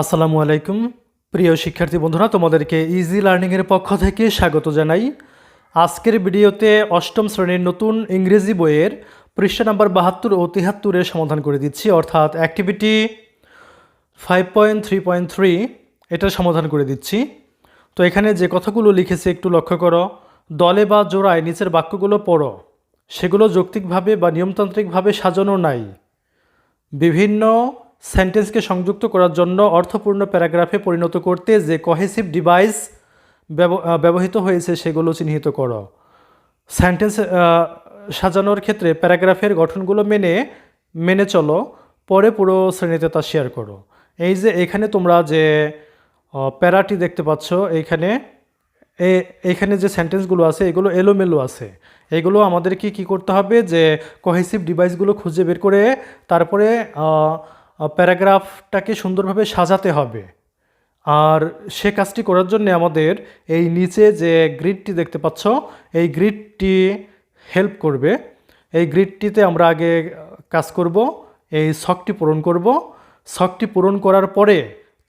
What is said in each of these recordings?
আসসালামু আলাইকুম প্রিয় শিক্ষার্থী বন্ধুরা, তোমাদেরকে ইজি লার্নিংয়ের পক্ষ থেকে স্বাগত জানাই। আজকের ভিডিওতে অষ্টম শ্রেণীর নতুন ইংরেজি বইয়ের পৃষ্ঠা নাম্বার 72 ও 73-এর সমাধান করে দিচ্ছি, অর্থাৎ অ্যাক্টিভিটি 5.3.3 এটার সমাধান করে দিচ্ছি। তো এখানে যে কথাগুলো লিখেছে একটু লক্ষ্য করো। দলে বা জোড়ায় নিচের বাক্যগুলো পড়ো, সেগুলো যৌক্তিকভাবে বা নিয়মতান্ত্রিকভাবে সাজানো নাই। বিভিন্ন সেন্টেন্সকে সংযুক্ত করার জন্য অর্থপূর্ণ প্যারাগ্রাফে পরিণত করতে যে কোহেসিভ ডিভাইস ব্যবহৃত হয়েছে সেগুলো চিহ্নিত করো। সেন্টেন্স সাজানোর ক্ষেত্রে প্যারাগ্রাফের গঠনগুলো মেনে চলো, পরে পুরো শ্রেণীতে তা শেয়ার করো। এই যে এখানে তোমরা যে প্যারাটি দেখতে পাচ্ছ, এইখানে যে সেন্টেন্সগুলো আছে এগুলো এলোমেলো আছে। এগুলো আমাদেরকে কি করতে হবে, যে কোহেসিভ ডিভাইসগুলো খুঁজে বের করে তারপরে প্যারাগ্রাফটাকে সুন্দরভাবে সাজাতে হবে। আর সে কাজটি করার জন্য আমাদের এই নিচে যে গ্রিডটি দেখতে পাচ্ছ, এই গ্রিডটি হেল্প করবে। এই গ্রিডটিতে আমরা আগে কাজ করব, এই ছকটি পূরণ করব। ছকটি পূরণ করার পরে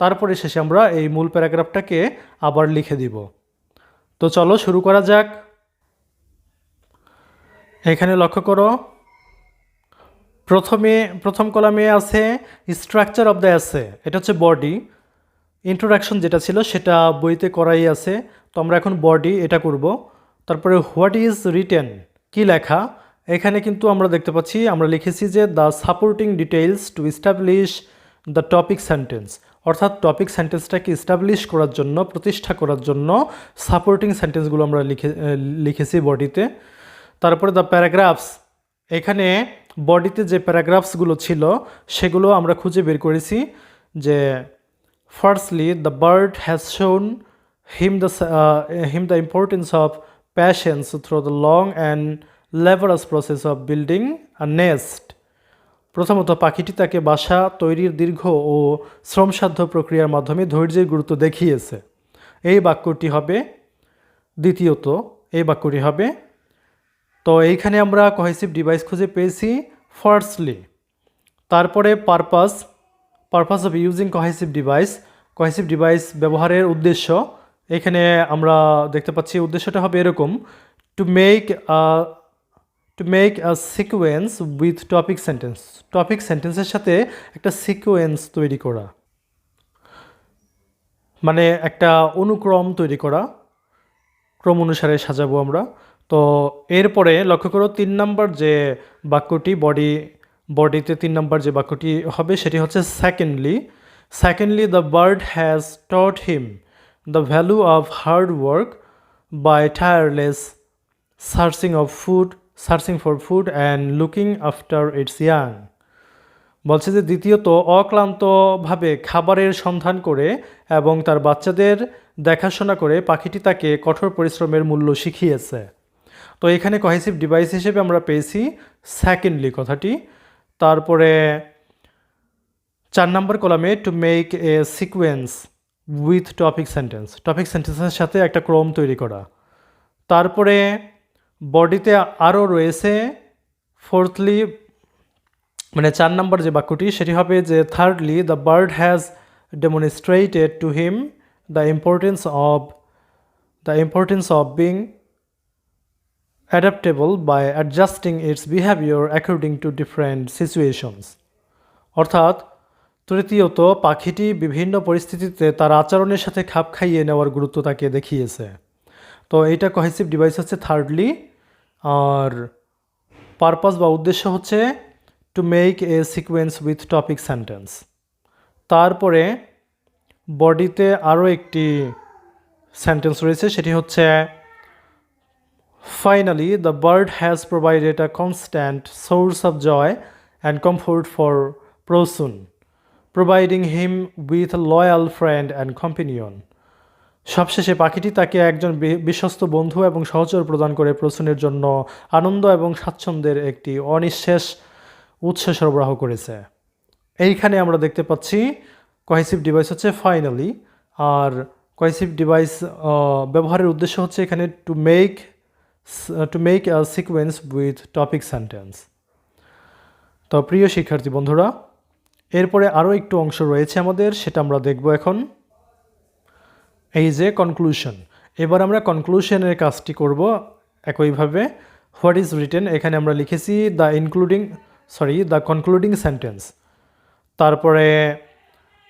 তারপরে শেষে আমরা এই মূল প্যারাগ্রাফটাকে আবার লিখে দিব। তো চলো শুরু করা যাক। এখানে লক্ষ্য করো, প্রথম কলামে আছে স্ট্রাকচার অফ দ্য অ্যাসে, এটা হচ্ছে বডি। ইন্ট্রোডাকশন যেটা ছিল সেটা বইতে করাই আছে, তো আমরা এখন বডি এটা করব। তারপরে হোয়াট ইজ রিটেন, কি লেখা। এখানে কিন্তু আমরা দেখতে পাচ্ছি, আমরা লিখেছি যে the supporting details to establish the topic sentence, অর্থাৎ টপিক সেন্টেন্সটাকে এস্টাবলিশ করার জন্য, প্রতিষ্ঠা করার জন্য সাপোর্টিং সেন্টেন্সগুলো আমরা লিখেছি বডিতে। তারপরে দ্য প্যারাগ্রাফস, এখানে বডিতে যে প্যারাগ্রাফসগুলো ছিল সেগুলো আমরা খুঁজে বের করেছি। যে ফার্স্টলি দ্য বার্ড হ্যাজ শোন him the importance of patience through the long and laborious process of building a nest. প্রথমত পাখিটি তাকে বাসা তৈরির দীর্ঘ ও শ্রমসাধ্য প্রক্রিয়ার মাধ্যমে ধৈর্যের গুরুত্ব দেখিয়েছে। এই বাক্যটি হবে দ্বিতীয়ত, এই বাক্যটি হবে। তো এইখানে আমরা কোহেসিভ ডিভাইস খুঁজে পেয়েছি ফার্স্টলি। তারপরে purpose of using cohesive device ব্যবহারের উদ্দেশ্য, এখানে আমরা দেখতে পাচ্ছি উদ্দেশ্যটা হবে এরকম: to make a sequence with topic সেন্টেন্সের সাথে একটা সিকোয়েন্স তৈরি করা, মানে একটা অনুক্রম তৈরি করা, ক্রম অনুসারে সাজাবো আমরা। তো এরপরে লক্ষ্য করো 3 নম্বর যে বাক্যটি, বডিতে 3 নম্বর যে বাক্যটি হবে সেটি হচ্ছে secondly the bird has taught him the value of hard work by tireless searching for food and looking after its young. বলছে যে দ্বিতীয়ত অক্লান্তভাবে খাবারের সন্ধান করে এবং তার বাচ্চাদের দেখাশোনা করে পাখিটি তাকে কঠোর পরিশ্রমের মূল্য শিখিয়েছে। তো এখানে কোহেসিভ ডিভাইস হিসেবে আমরা পেয়েছি সেকেন্ডলি কথাটি। তারপরে 4 নম্বর কলামে two make a sequence with topic সেন্টেন্সের সাথে একটা ক্রম তৈরি করা। তারপরে বডিতে আরও রয়েছে ফোর্থলি, মানে 4 নম্বর যে বাক্যটি সেটি হবে যে thirdly the bird has demonstrated to him the importance of being adaptable by adjusting its behaviour according to different situations. অর্থাৎ তৃতীয়ত পাখিটি বিভিন্ন পরিস্থিতিতে তার আচরণের সাথে খাপ খাইয়ে নেওয়ার গুরুত্ব তাকে দেখিয়েছে। তো এইটা কোহেসিভ ডিভাইস হচ্ছে থার্ডলি। আর পারপাস বা উদ্দেশ্য হচ্ছে to make a sequence with topic sentence. তারপরে বডিতে আরও একটি সেন্টেন্স রয়েছে, সেটি হচ্ছে finally the bird has provided a constant source of joy and comfort for Prasun, providing him with loyal friend and companion. সবশেষে পাখিটি তাকে একজন বিশ্বস্ত বন্ধু এবং সহচর প্রদান করে প্রসূনের জন্য আনন্দ এবং স্বাচ্ছন্দ্যের একটি অনিঃশেষ উৎস সরবরাহ করেছে। এইখানে আমরা দেখতে পাচ্ছি কোহেসিভ ডিভাইস হচ্ছে ফাইনালি, আর কোহেসিভ ডিভাইস ব্যবহারের উদ্দেশ্য হচ্ছে এখানে to make a sequence with topic sentence. তো প্রিয় শিক্ষার্থী বন্ধুরা, এরপরে আরও একটু অংশ রয়েছে আমাদের, সেটা আমরা দেখব এখন। এই যে কনক্লুশন, এবার আমরা কনক্লুশনের কাজটি করব একইভাবে। হোয়াট ইজ রিটেন, এখানে আমরা লিখেছি দ্য কনক্লুডিং সেন্টেন্স। তারপরে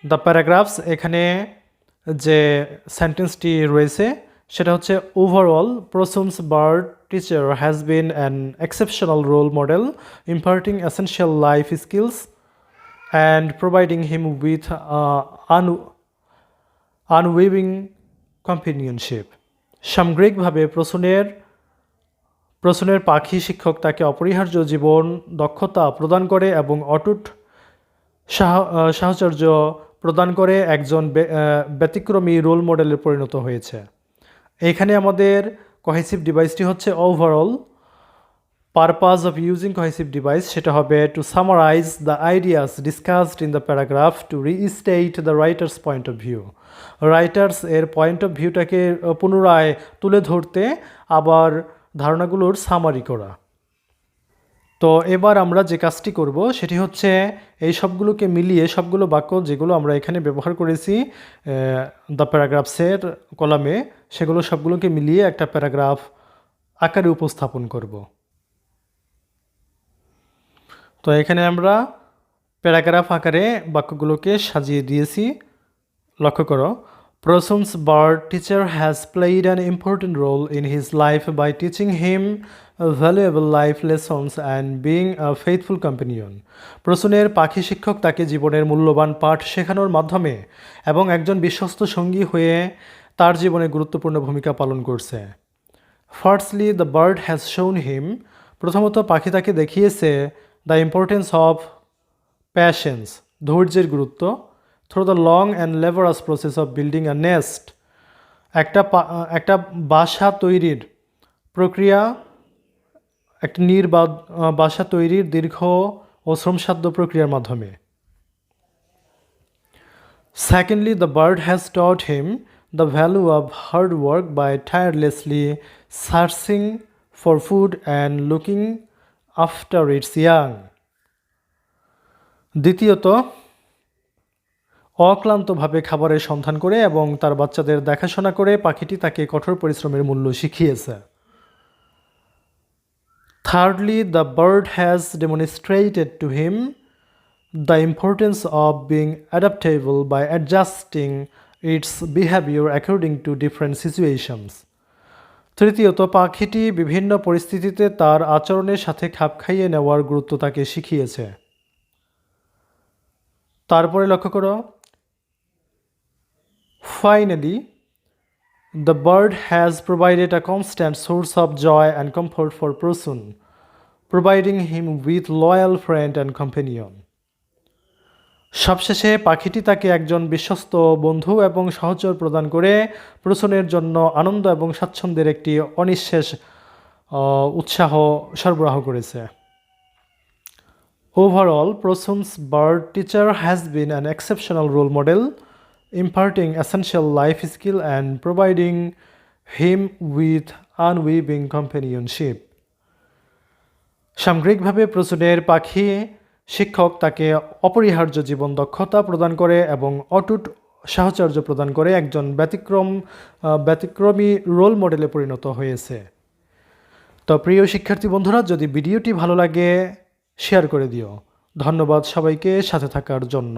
দ্য প্যারাগ্রাফস, এখানে যে সেন্টেন্সটি রয়েছে সেটা হচ্ছে overall Prasun's bird teacher has been an exceptional role model imparting essential life skills and providing him with আনওয়েভিং কম্পেনিয়নশিপ। সামগ্রিকভাবে প্রসূনের পাখি শিক্ষক তাকে অপরিহার্য জীবন দক্ষতা প্রদান করে এবং অটুট সাহচর্য প্রদান করে একজন ব্যতিক্রমী রোল মডেলে পরিণত হয়েছে। এখানে আমাদের কোহেসিভ ডিভাইসটি হচ্ছে overall. Purpose of using cohesive device সেটা হবে to summarise the ideas discussed in the paragraph to restate the writer's point of view. Writer's এর পয়েন্ট অফ ভিউটাকে পুনরায় তুলে ধরতে, আবার ধারণাগুলোর সামারি করা। তো এবার আমরা যে কাজটি করব সেটি হচ্ছে এই সবগুলোকে মিলিয়ে, সবগুলো বাক্য যেগুলো আমরা এখানে ব্যবহার করেছি দ্য প্যারাগ্রাফসের কলামে, সেগুলো সবগুলোকে মিলিয়ে একটা প্যারাগ্রাফ আকারে উপস্থাপন করব। তো এখানে আমরা প্যারাগ্রাফ আকারে বাক্যগুলোকে সাজিয়ে দিয়েছি। লক্ষ্য করো, Prasun's bird teacher has played an important role in his life by teaching him valuable life lessons and being a faithful companion. প্রসূনের পাখি শিক্ষক তাকে জীবনের মূল্যবান পাঠ শেখানোর মাধ্যমে এবং একজন বিশ্বস্ত সঙ্গী হয়ে তার জীবনে গুরুত্বপূর্ণ ভূমিকা পালন করছে। ফার্স্টলি দ্য বার্ড হ্যাজ শোন হিম, প্রথমত পাখি তাকে দেখিয়েছে দ্য ইম্পর্টেন্স অফ প্যাশেন্স, ধৈর্যের গুরুত্ব, through the long and laborious process of building a nest, একটা বাসা তৈরির প্রক্রিয়া, একটা বাসা তৈরির দীর্ঘ ও শ্রমসাধ্য প্রক্রিয়ার মাধ্যমে। Secondly the bird has taught him the value of hard work by tirelessly searching for food and looking after its young. দ্বিতীয়ত, অক্লান্তভাবে খাবারের সন্ধান করে এবং তার বাচ্চাদের দেখাশোনা করে পাখিটি তাকে কঠোর পরিশ্রমের মূল্য শিখিয়েছে। Thirdly, the bird has demonstrated to him the importance of being adaptable by adjusting its behavior according to different situations. তৃতীয়ত, পাখিটি বিভিন্ন পরিস্থিতিতে তার আচরণের সাথে খাপ খাইয়ে নেওয়ার গুরুত্ব তাকে শিখিয়েছে। তারপরে লক্ষ্য করো, finally the bird has provided a constant source of joy and comfort for Prosun, providing him with loyal friend and companion. সবশেষে পাখিটি তাকে একজন বিশ্বস্ত বন্ধু এবং সহচর প্রদান করে প্রসূনের জন্য আনন্দ এবং স্বাচ্ছন্দ্যের একটি অনিঃশেষ উৎসাহ সরবরাহ করেছে। Overall, Prosun's bird teacher has been an exceptional role model, imparting essential life skill and providing him with unweaving companionship. সামগ্রিকভাবে প্রসূনের পাখি শিক্ষক তাকে অপরিহার্য জীবন দক্ষতা প্রদান করে এবং অটুট সাহচর্য প্রদান করে একজন ব্যতিক্রমী রোল মডেলে পরিণত হয়েছে। তো প্রিয় শিক্ষার্থী বন্ধুরা, যদি ভিডিওটি ভালো লাগে শেয়ার করে দিও। ধন্যবাদ সবাইকে সাথে থাকার জন্য।